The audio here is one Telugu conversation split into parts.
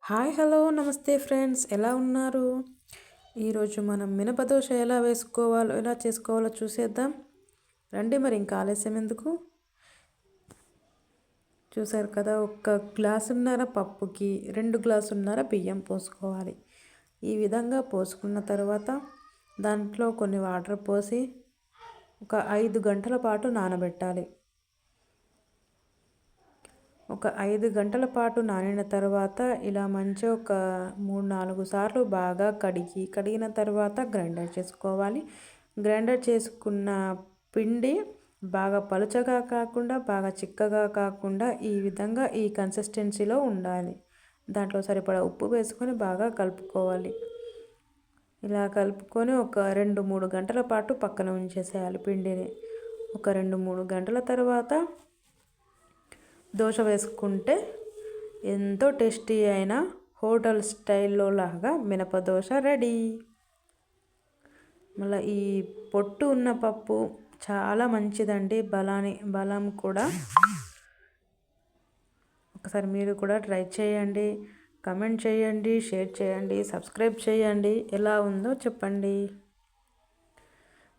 హాయ్ హలో నమస్తే ఫ్రెండ్స్, ఎలా ఉన్నారు? ఈరోజు మనం మినప దోశ ఎలా చేసుకోవాలో చూసేద్దాం రండి. మరి ఇంకా ఆలస్యం ఎందుకు? చూసారు కదా, 1 గ్లాసున్నర పప్పుకి 2 గ్లాసున్నర బియ్యం పోసుకోవాలి. ఈ విధంగా పోసుకున్న తర్వాత దాంట్లో కొన్ని వాటర్ పోసి ఒక 5 గంటల పాటు నానబెట్టాలి. ఒక 5 గంటల పాటు నానిన తర్వాత ఇలా మంచిగా ఒక 3-4 సార్లు బాగా కడిగిన తర్వాత గ్రైండర్ చేసుకోవాలి. గ్రైండర్ చేసుకున్న పిండి బాగా పలుచగా కాకుండా బాగా చిక్కగా కాకుండా ఈ విధంగా ఈ కన్సిస్టెన్సీలో ఉండాలి. దాంట్లో సరిపడా ఉప్పు వేసుకొని బాగా కలుపుకోవాలి. ఇలా కలుపుకొని ఒక 2-3 గంటల పాటు పక్కన ఉంచేసేయాలి పిండిని. ఒక 2-3 గంటల తర్వాత దోశ వేసుకుంటే ఎంతో టేస్టీ అయిన హోటల్ స్టైల్లో లాగా మినప దోశ రెడీ. మళ్ళీ ఈ పొట్టు ఉన్న పప్పు చాలా మంచిదండి, బలం కూడా. ఒకసారి మీరు కూడా ట్రై చేయండి, కమెంట్ చేయండి, షేర్ చేయండి, సబ్స్క్రైబ్ చేయండి. ఎలా ఉందో చెప్పండి.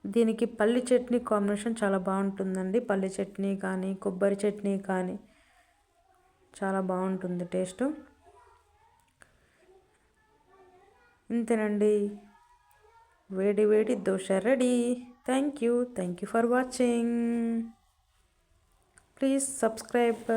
దీనికి పల్లి చట్నీ కాంబినేషన్ చాలా బాగుంటుందండి. పల్లి చట్నీ కానీ కొబ్బరి చట్నీ కానీ చాలా బాగుంటుంది టేస్ట్. ఇంతేనండి, వేడి వేడి dosa ready. Thank you for watching. Please subscribe.